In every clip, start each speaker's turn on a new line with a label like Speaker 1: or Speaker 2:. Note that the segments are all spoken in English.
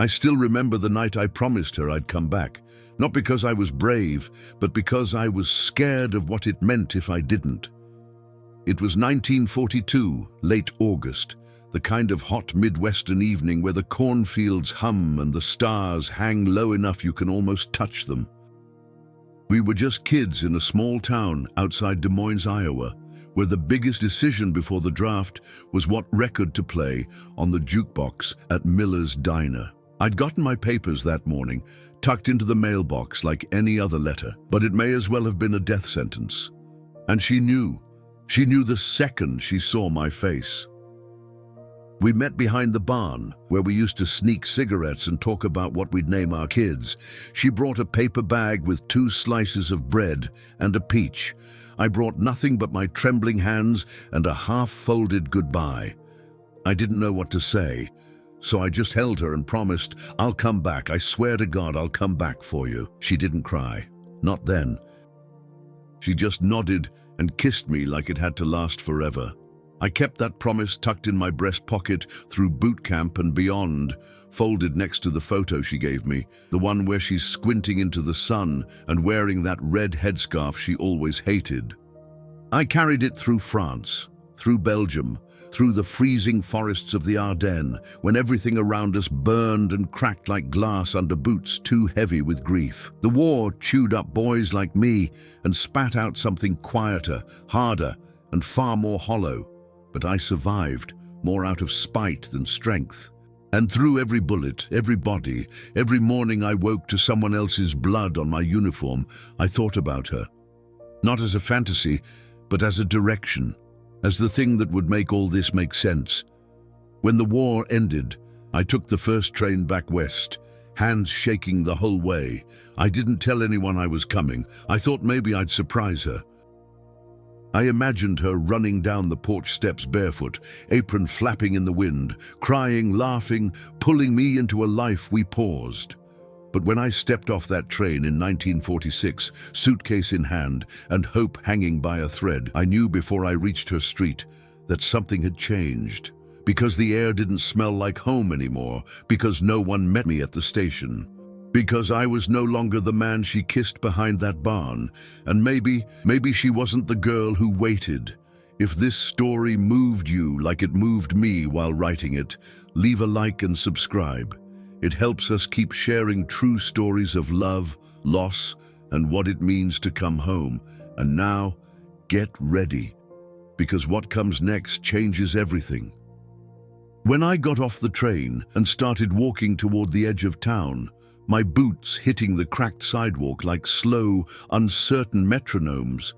Speaker 1: I still remember the night I promised her I'd come back, not because I was brave, but because I was scared of what it meant if I didn't. It was 1942, late August, the kind of hot Midwestern evening where the cornfields hum and the stars hang low enough you can almost touch them. We were just kids in a small town outside Des Moines, Iowa, where the biggest decision before the draft was what record to play on the jukebox at Miller's Diner. I'd gotten my papers that morning, tucked into the mailbox like any other letter, but it may as well have been a death sentence. And she knew. She knew the second she saw my face. We met behind the barn, where we used to sneak cigarettes and talk about what we'd name our kids. She brought a paper bag with 2 slices of bread and a peach. I brought nothing but my trembling hands and a half-folded goodbye. I didn't know what to say, so I just held her and promised, "I'll come back. I swear to God I'll come back for you." She didn't cry. Not then. She just nodded and kissed me like it had to last forever. I kept that promise tucked in my breast pocket through boot camp and beyond, folded next to the photo she gave me, the one where she's squinting into the sun and wearing that red headscarf she always hated. I carried it through France, through Belgium, through the freezing forests of the Ardennes, when everything around us burned and cracked like glass under boots too heavy with grief. The war chewed up boys like me and spat out something quieter, harder, and far more hollow. But I survived, more out of spite than strength. And through every bullet, every body, every morning I woke to someone else's blood on my uniform, I thought about her. Not as a fantasy, but as a direction, as the thing that would make all this make sense. When the war ended, I took the first train back west, hands shaking the whole way. I didn't tell anyone I was coming. I thought maybe I'd surprise her. I imagined her running down the porch steps barefoot, apron flapping in the wind, crying, laughing, pulling me into a life we paused. But when I stepped off that train in 1946, suitcase in hand and hope hanging by a thread, I knew before I reached her street that something had changed. Because the air didn't smell like home anymore, because no one met me at the station. Because I was no longer the man she kissed behind that barn, and maybe she wasn't the girl who waited. If this story moved you like it moved me while writing it, leave a like and subscribe. It helps us keep sharing true stories of love, loss, and what it means to come home. And now, get ready, because what comes next changes everything. When I got off the train and started walking toward the edge of town, my boots hitting the cracked sidewalk like slow, uncertain metronomes,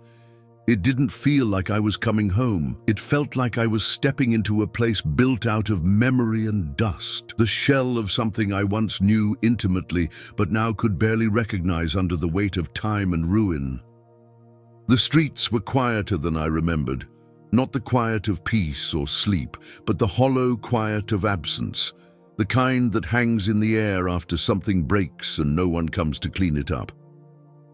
Speaker 1: it didn't feel like I was coming home. It felt like I was stepping into a place built out of memory and dust, the shell of something I once knew intimately, but now could barely recognize under the weight of time and ruin. The streets were quieter than I remembered, not the quiet of peace or sleep, but the hollow quiet of absence, the kind that hangs in the air after something breaks and no one comes to clean it up.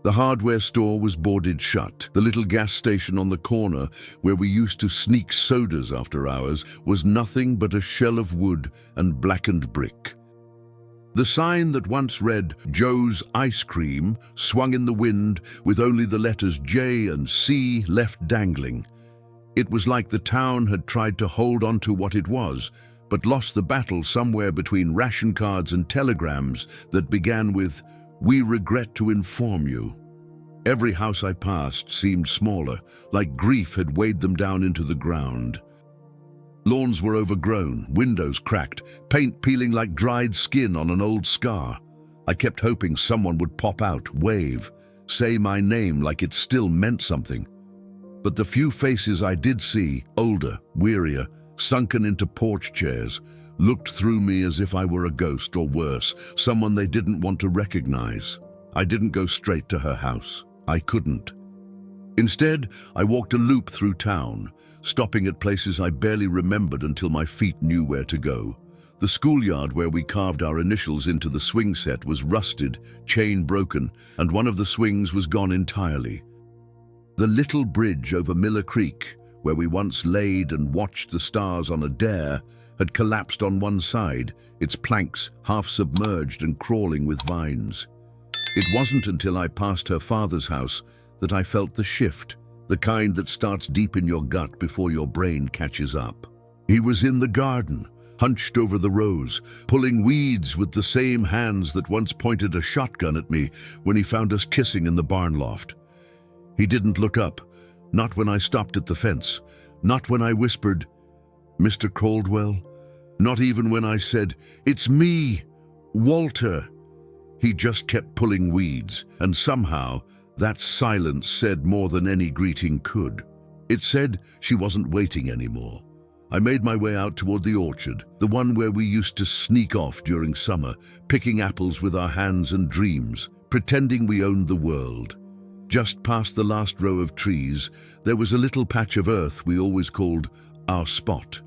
Speaker 1: The hardware store was boarded shut. The little gas station on the corner, where we used to sneak sodas after hours, was nothing but a shell of wood and blackened brick. The sign that once read "Joe's Ice Cream" swung in the wind with only the letters J and C left dangling. It was like the town had tried to hold on to what it was, but lost the battle somewhere between ration cards and telegrams that began with, "We regret to inform you." Every house I passed seemed smaller, like grief had weighed them down into the ground. Lawns were overgrown, windows cracked, paint peeling like dried skin on an old scar. I kept hoping someone would pop out, wave, say my name like it still meant something. But the few faces I did see, older, wearier, sunken into porch chairs, looked through me as if I were a ghost, or worse, someone they didn't want to recognize. I didn't go straight to her house. I couldn't. Instead, I walked a loop through town, stopping at places I barely remembered until my feet knew where to go. The schoolyard where we carved our initials into the swing set was rusted, chain broken, and one of the swings was gone entirely. The little bridge over Miller Creek, where we once laid and watched the stars on a dare, had collapsed on one side, its planks half submerged and crawling with vines. It wasn't until I passed her father's house that I felt the shift, the kind that starts deep in your gut before your brain catches up. He was in the garden, hunched over the rows, pulling weeds with the same hands that once pointed a shotgun at me when he found us kissing in the barn loft. He didn't look up, not when I stopped at the fence, not when I whispered, "Mr. Caldwell," not even when I said, "It's me, Walter." He just kept pulling weeds, and somehow that silence said more than any greeting could. It said she wasn't waiting anymore. I made my way out toward the orchard, the one where we used to sneak off during summer, picking apples with our hands and dreams, pretending we owned the world. Just past the last row of trees, there was a little patch of earth we always called our spot.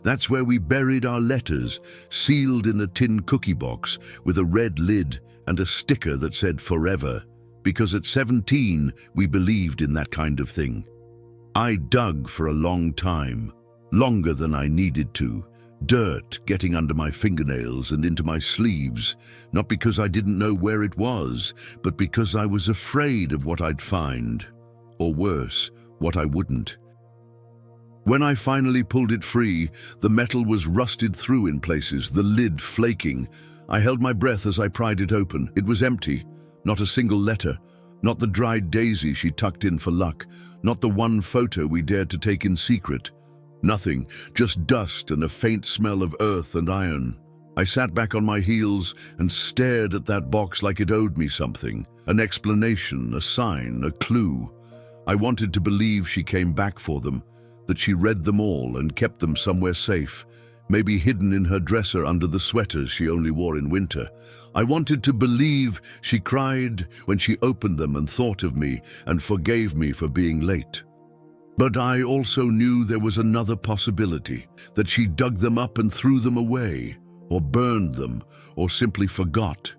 Speaker 1: That's where we buried our letters, sealed in a tin cookie box with a red lid and a sticker that said forever, because at 17 we believed in that kind of thing. I dug for a long time, longer than I needed to, dirt getting under my fingernails and into my sleeves, not because I didn't know where it was, but because I was afraid of what I'd find, or worse, what I wouldn't. When I finally pulled it free, the metal was rusted through in places, the lid flaking. I held my breath as I pried it open. It was empty, not a single letter, not the dried daisy she tucked in for luck, not the one photo we dared to take in secret. Nothing, just dust and a faint smell of earth and iron. I sat back on my heels and stared at that box like it owed me something, an explanation, a sign, a clue. I wanted to believe she came back for them, that she read them all and kept them somewhere safe, maybe hidden in her dresser under the sweaters she only wore in winter. I wanted to believe she cried when she opened them and thought of me and forgave me for being late. But I also knew there was another possibility, that she dug them up and threw them away, or burned them, or simply forgot.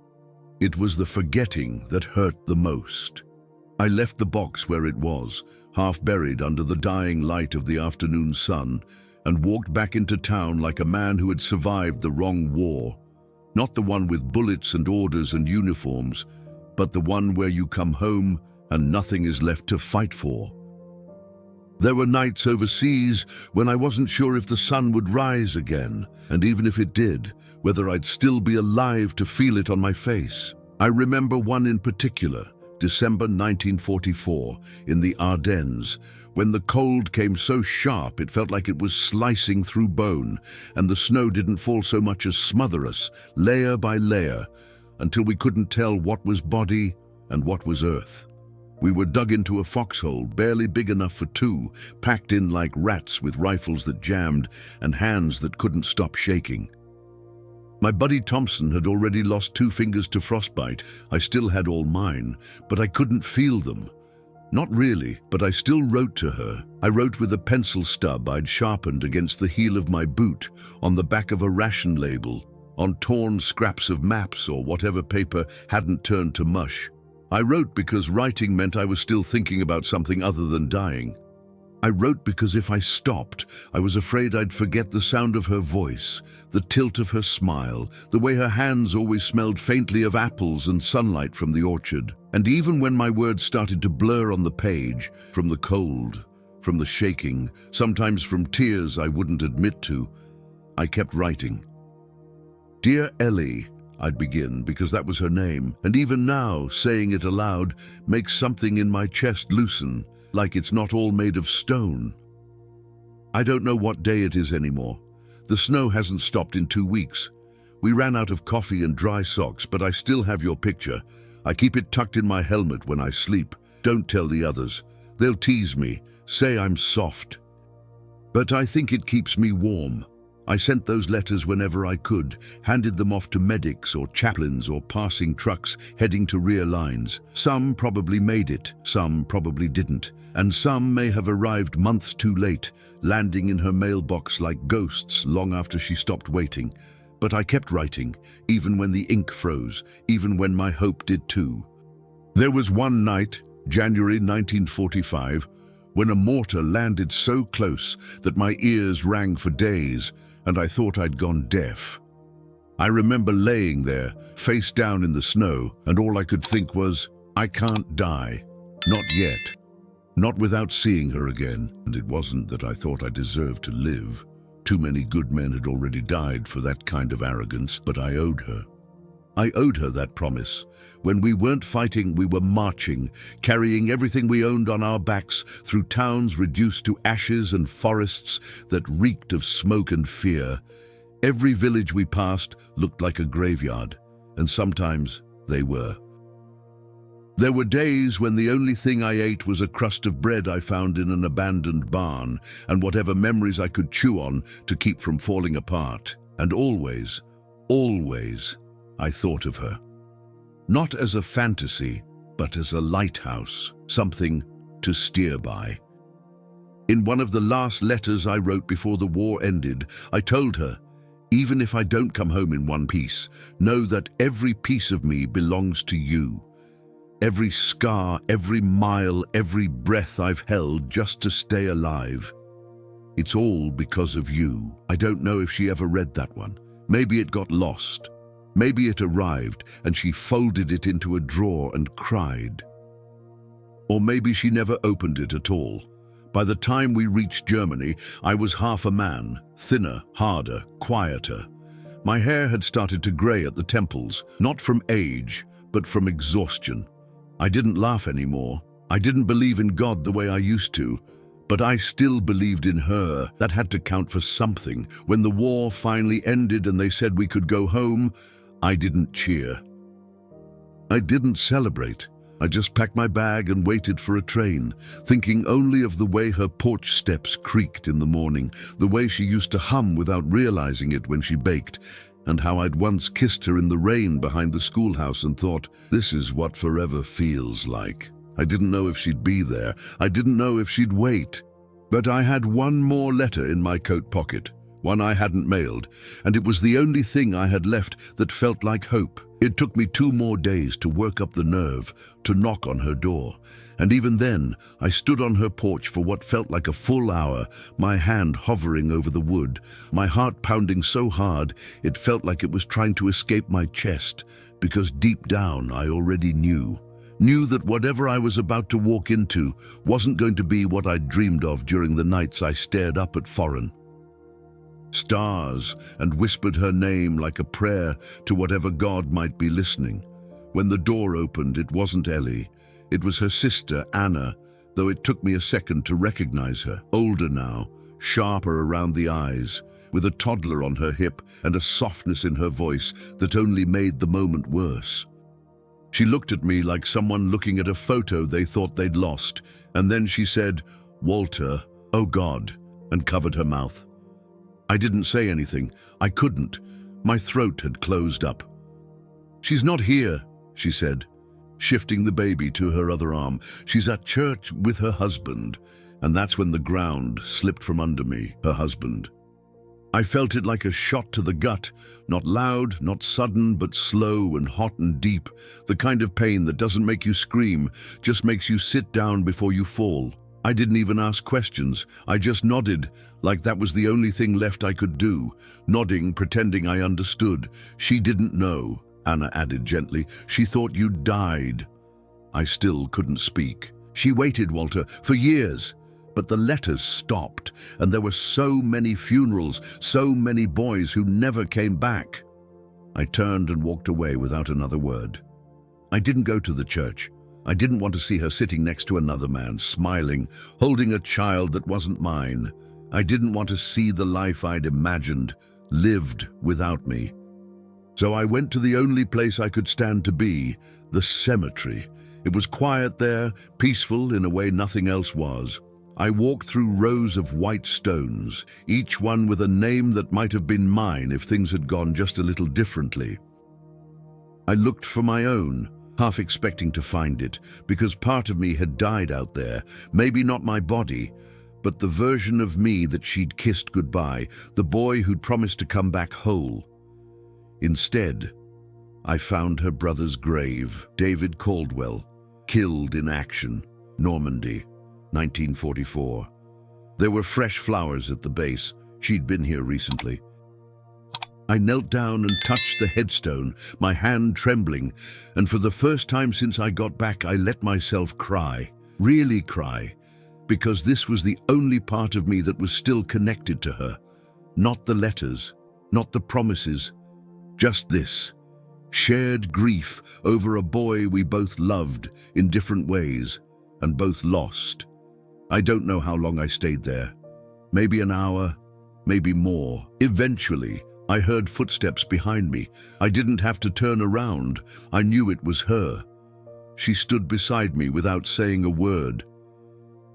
Speaker 1: It was the forgetting that hurt the most. I left the box where it was, half buried under the dying light of the afternoon sun, and walked back into town like a man who had survived the wrong war. Not the one with bullets and orders and uniforms, but the one where you come home and nothing is left to fight for. There were nights overseas when I wasn't sure if the sun would rise again, and even if it did, whether I'd still be alive to feel it on my face. I remember one in particular, December 1944, in the Ardennes, when the cold came so sharp it felt like it was slicing through bone, and the snow didn't fall so much as smother us, layer by layer, until we couldn't tell what was body and what was earth. We were dug into a foxhole barely big enough for two, packed in like rats with rifles that jammed and hands that couldn't stop shaking. My buddy Thompson had already lost 2 fingers to frostbite. I still had all mine, but I couldn't feel them. Not really, but I still wrote to her. I wrote with a pencil stub I'd sharpened against the heel of my boot, on the back of a ration label, on torn scraps of maps or whatever paper hadn't turned to mush. I wrote because writing meant I was still thinking about something other than dying. I wrote because if I stopped, I was afraid I'd forget the sound of her voice, the tilt of her smile, the way her hands always smelled faintly of apples and sunlight from the orchard. And even when my words started to blur on the page, from the cold, from the shaking, sometimes from tears I wouldn't admit to, I kept writing. "Dear Ellie," I'd begin, because that was her name, and even now, saying it aloud makes something in my chest loosen, like it's not all made of stone. I don't know what day it is anymore. The snow hasn't stopped in 2 weeks. We ran out of coffee and dry socks, but I still have your picture. I keep it tucked in my helmet when I sleep. Don't tell the others. They'll tease me, say I'm soft. But I think it keeps me warm. I sent those letters whenever I could, handed them off to medics or chaplains or passing trucks heading to rear lines. Some probably made it, some probably didn't, and some may have arrived months too late, landing in her mailbox like ghosts long after she stopped waiting. But I kept writing, even when the ink froze, even when my hope did too. There was one night, January 1945, when a mortar landed so close that my ears rang for days, and I thought I'd gone deaf. I remember laying there, face down in the snow, and all I could think was, I can't die. Not yet. Not without seeing her again. And it wasn't that I thought I deserved to live. Too many good men had already died for that kind of arrogance, but I owed her. I owed her that promise. When we weren't fighting, we were marching, carrying everything we owned on our backs through towns reduced to ashes and forests that reeked of smoke and fear. Every village we passed looked like a graveyard, and sometimes they were. There were days when the only thing I ate was a crust of bread I found in an abandoned barn, and whatever memories I could chew on to keep from falling apart. And always, I thought of her. Not as a fantasy, but as a lighthouse, something to steer by. In one of the last letters I wrote before the war ended, I told her, even if I don't come home in one piece, know that every piece of me belongs to you. Every scar, every mile, every breath I've held just to stay alive. It's all because of you. I don't know if she ever read that one. Maybe it got lost. Maybe it arrived and she folded it into a drawer and cried. Or maybe she never opened it at all. By the time we reached Germany, I was half a man, thinner, harder, quieter. My hair had started to grey at the temples, not from age, but from exhaustion. I didn't laugh anymore. I didn't believe in God the way I used to, but I still believed in her. That had to count for something. When the war finally ended and they said we could go home, I didn't cheer. I didn't celebrate. I just packed my bag and waited for a train, thinking only of the way her porch steps creaked in the morning, the way she used to hum without realizing it when she baked, and how I'd once kissed her in the rain behind the schoolhouse and thought, this is what forever feels like. I didn't know if she'd be there. I didn't know if she'd wait. But I had one more letter in my coat pocket, one I hadn't mailed, and it was the only thing I had left that felt like hope. It took me 2 more days to work up the nerve to knock on her door, and even then I stood on her porch for what felt like a full hour, my hand hovering over the wood, my heart pounding so hard it felt like it was trying to escape my chest, because deep down I already knew that whatever I was about to walk into wasn't going to be what I'd dreamed of during the nights I stared up at foreign stars and whispered her name like a prayer to whatever God might be listening. When the door opened, it wasn't Ellie. It was her sister, Anna, though it took me a second to recognize her. Older now, sharper around the eyes, with a toddler on her hip and a softness in her voice that only made the moment worse. She looked at me like someone looking at a photo they thought they'd lost, and then she said, "Walter, oh God," and covered her mouth. I didn't say anything. I couldn't. My throat had closed up. "She's not here," she said, shifting the baby to her other arm. "She's at church with her husband." And that's when the ground slipped from under me, her husband. I felt it like a shot to the gut, not loud, not sudden, but slow and hot and deep, the kind of pain that doesn't make you scream, just makes you sit down before you fall. I didn't even ask questions. I just nodded, like that was the only thing left I could do, nodding, pretending I understood. "She didn't know," Anna added gently. "She thought you'd died." I still couldn't speak. "She waited, Walter, for years." But the letters stopped, and there were so many funerals, so many boys who never came back. I turned and walked away without another word. I didn't go to the church. I didn't want to see her sitting next to another man, smiling, holding a child that wasn't mine. I didn't want to see the life I'd imagined, lived without me. So I went to the only place I could stand to be, the cemetery. It was quiet there, peaceful in a way nothing else was. I walked through rows of white stones, each one with a name that might have been mine if things had gone just a little differently. I looked for my own, half expecting to find it, because part of me had died out there, maybe not my body, but the version of me that she'd kissed goodbye, the boy who'd promised to come back whole. Instead, I found her brother's grave, David Caldwell, killed in action, Normandy, 1944. There were fresh flowers at the base. She'd been here recently. I knelt down and touched the headstone, my hand trembling, and for the first time since I got back, I let myself cry, really cry, because this was the only part of me that was still connected to her. Not the letters, not the promises, just this, shared grief over a boy we both loved in different ways and both lost. I don't know how long I stayed there. Maybe an hour, maybe more. Eventually, I heard footsteps behind me. I didn't have to turn around. I knew it was her. She stood beside me without saying a word.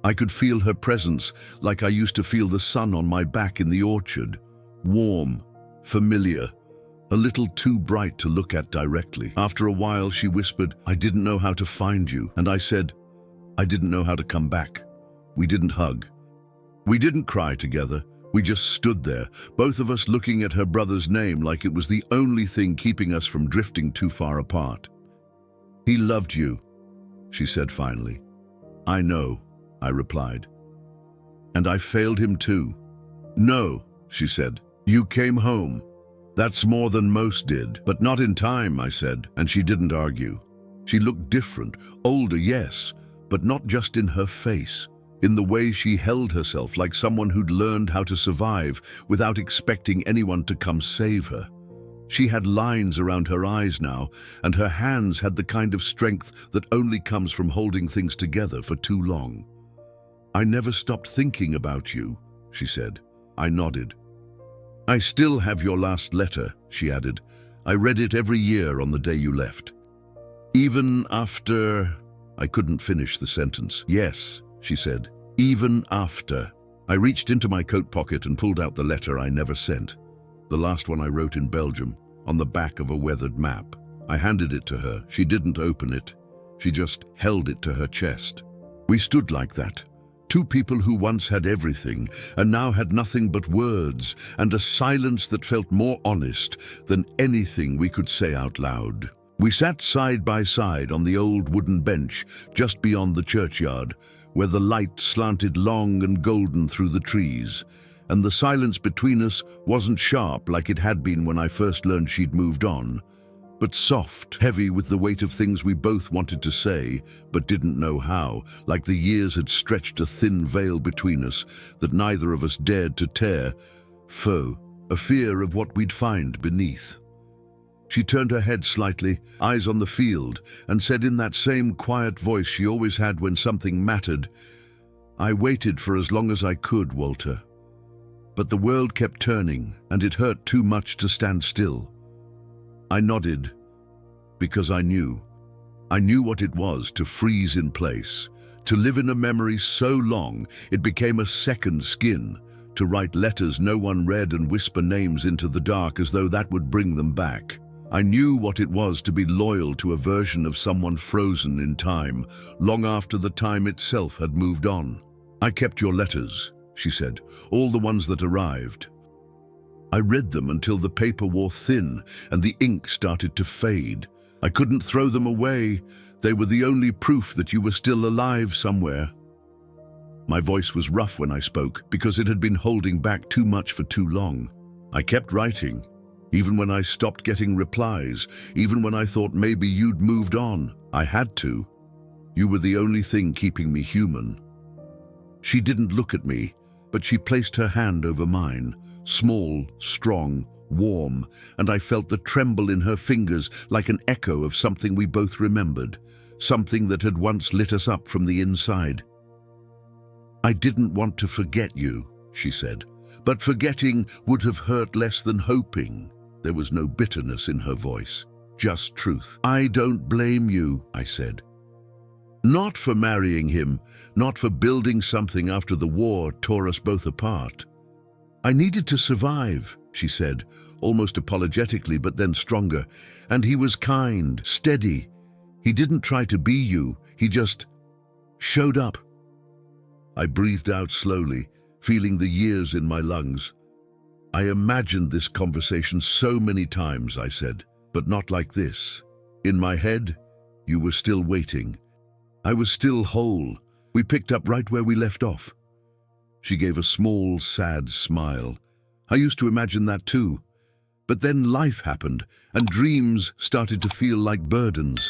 Speaker 1: I could feel her presence like I used to feel the sun on my back in the orchard. Warm, familiar, a little too bright to look at directly. After a while, she whispered, "I didn't know how to find you." And I said, "I didn't know how to come back." We didn't hug. We didn't cry together. We just stood there, both of us looking at her brother's name like it was the only thing keeping us from drifting too far apart. "He loved you," she said finally. "I know," I replied. "And I failed him too." "No," she said. "You came home. That's more than most did." "But not in time," I said, and she didn't argue. She looked different, older, yes, but not just in her face. In the way she held herself, like someone who'd learned how to survive without expecting anyone to come save her. She had lines around her eyes now, and her hands had the kind of strength that only comes from holding things together for too long. "I never stopped thinking about you," she said. I nodded. "I still have your last letter," she added. "I read it every year on the day you left." "Even after—" I couldn't finish the sentence. "Yes," she said, "even after." I reached into my coat pocket and pulled out the letter I never sent, the last one I wrote in Belgium, on the back of a weathered map. I handed it to her. She didn't open it. She just held it to her chest. We stood like that, two people who once had everything and now had nothing but words and a silence that felt more honest than anything we could say out loud. We sat side by side on the old wooden bench just beyond the churchyard, where the light slanted long and golden through the trees, and the silence between us wasn't sharp like it had been when I first learned she'd moved on, but soft, heavy with the weight of things we both wanted to say but didn't know how, like the years had stretched a thin veil between us that neither of us dared to tear, a fear of what we'd find beneath. She turned her head slightly, eyes on the field, and said in that same quiet voice she always had when something mattered, "I waited for as long as I could, Walter. But the world kept turning, and it hurt too much to stand still." I nodded, because I knew. I knew what it was to freeze in place, to live in a memory so long it became a second skin, to write letters no one read and whisper names into the dark as though that would bring them back. I knew what it was to be loyal to a version of someone frozen in time, long after the time itself had moved on. "I kept your letters," she said, "all the ones that arrived. I read them until the paper wore thin and the ink started to fade. I couldn't throw them away. They were the only proof that you were still alive somewhere." My voice was rough when I spoke because it had been holding back too much for too long. "I kept writing. Even when I stopped getting replies, even when I thought maybe you'd moved on, I had to. You were the only thing keeping me human." She didn't look at me, but she placed her hand over mine, small, strong, warm, and I felt the tremble in her fingers like an echo of something we both remembered, something that had once lit us up from the inside. "I didn't want to forget you," she said, "but forgetting would have hurt less than hoping." There was no bitterness in her voice, just truth. "I don't blame you," I said. "Not for marrying him, not for building something after the war tore us both apart." "I needed to survive," she said, almost apologetically but then stronger. "And he was kind, steady. He didn't try to be you, he just showed up." I breathed out slowly, feeling the years in my lungs. "I imagined this conversation so many times," I said, "but not like this. In my head, you were still waiting. I was still whole. We picked up right where we left off." She gave a small, sad smile. "I used to imagine that too. But then life happened, and dreams started to feel like burdens.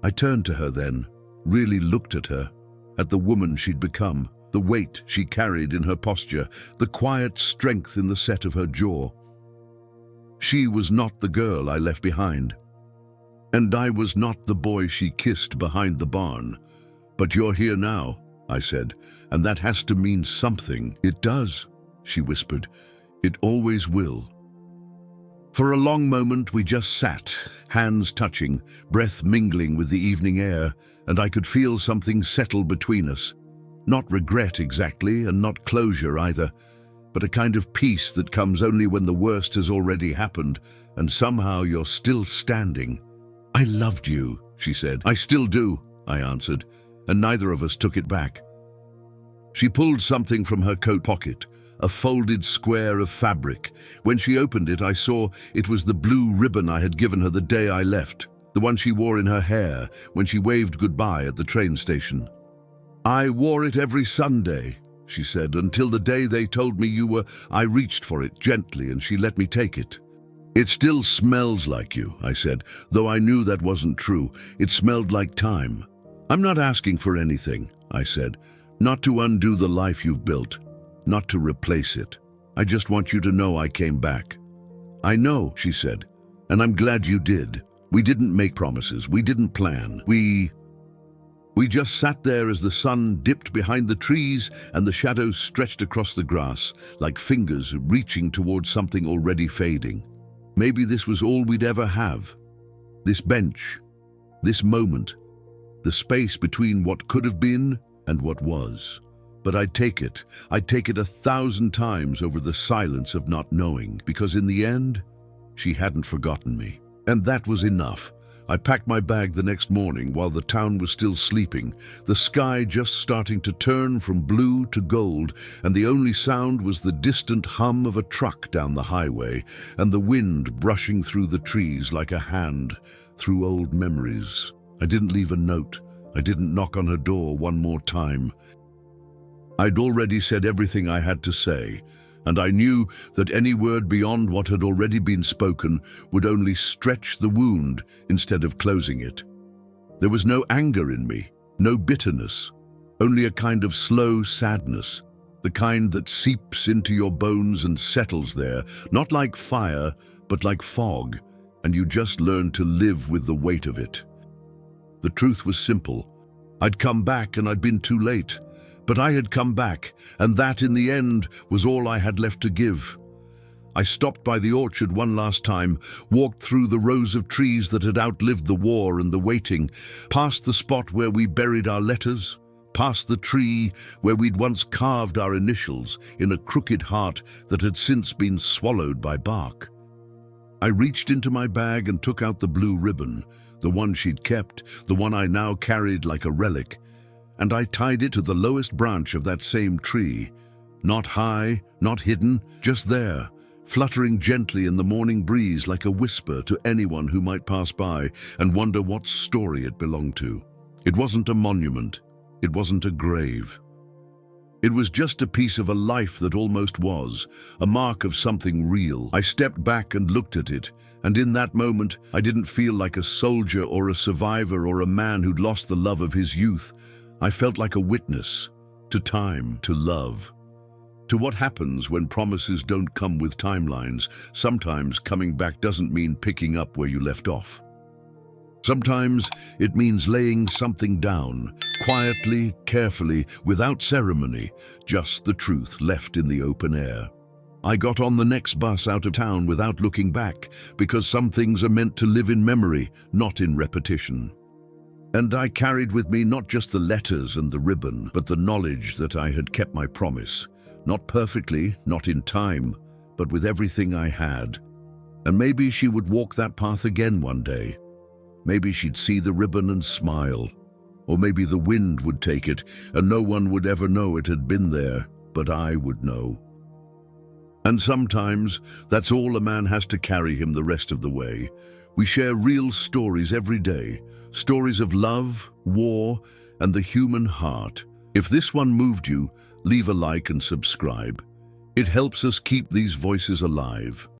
Speaker 1: I turned to her then, really looked at her, at the woman she'd become, the weight she carried in her posture, the quiet strength in the set of her jaw. She was not the girl I left behind. And I was not the boy she kissed behind the barn. But you're here now, I said, and that has to mean something. It does, she whispered. It always will. For a long moment we just sat, hands touching, breath mingling with the evening air, and I could feel something settle between us. Not regret exactly, and not closure either, but a kind of peace that comes only when the worst has already happened, and somehow you're still standing. I loved you, she said. I still do, I answered, and neither of us took it back. She pulled something from her coat pocket, a folded square of fabric. When she opened it, I saw it was the blue ribbon I had given her the day I left, the one she wore in her hair when she waved goodbye at the train station. I wore it every Sunday, she said, until the day they told me you were. I reached for it gently and she let me take it. It still smells like you, I said, though I knew that wasn't true. It smelled like time. I'm not asking for anything, I said, not to undo the life you've built. Not to replace it. I just want you to know I came back. I know, she said, and I'm glad you did. We didn't make promises. We didn't plan. We just sat there as the sun dipped behind the trees and the shadows stretched across the grass like fingers reaching towards something already fading. Maybe this was all we'd ever have. This bench, this moment, the space between what could have been and what was. But I'd take it 1,000 times over the silence of not knowing, because in the end, she hadn't forgotten me. And that was enough. I packed my bag the next morning while the town was still sleeping, the sky just starting to turn from blue to gold, and the only sound was the distant hum of a truck down the highway, and the wind brushing through the trees like a hand through old memories. I didn't leave a note. I didn't knock on her door one more time. I'd already said everything I had to say, and I knew that any word beyond what had already been spoken would only stretch the wound instead of closing it. There was no anger in me, no bitterness, only a kind of slow sadness, the kind that seeps into your bones and settles there, not like fire, but like fog, and you just learn to live with the weight of it. The truth was simple. I'd come back and I'd been too late. But I had come back, and that, in the end, was all I had left to give. I stopped by the orchard one last time, walked through the rows of trees that had outlived the war and the waiting, past the spot where we buried our letters, past the tree where we'd once carved our initials in a crooked heart that had since been swallowed by bark. I reached into my bag and took out the blue ribbon, the one she'd kept, the one I now carried like a relic, and I tied it to the lowest branch of that same tree. Not high, not hidden, just there, fluttering gently in the morning breeze like a whisper to anyone who might pass by and wonder what story it belonged to. It wasn't a monument. It wasn't a grave. It was just a piece of a life that almost was, a mark of something real. I stepped back and looked at it, and in that moment I didn't feel like a soldier or a survivor or a man who'd lost the love of his youth. I felt like a witness to time, to love, to what happens when promises don't come with timelines. Sometimes coming back doesn't mean picking up where you left off. Sometimes it means laying something down, quietly, carefully, without ceremony, just the truth left in the open air. I got on the next bus out of town without looking back, because some things are meant to live in memory, not in repetition. And I carried with me not just the letters and the ribbon, but the knowledge that I had kept my promise. Not perfectly, not in time, but with everything I had. And maybe she would walk that path again one day. Maybe she'd see the ribbon and smile. Or maybe the wind would take it, and no one would ever know it had been there, but I would know. And sometimes, that's all a man has to carry him the rest of the way. We share real stories every day. Stories of love, war, and the human heart. If this one moved you, leave a like and subscribe. It helps us keep these voices alive.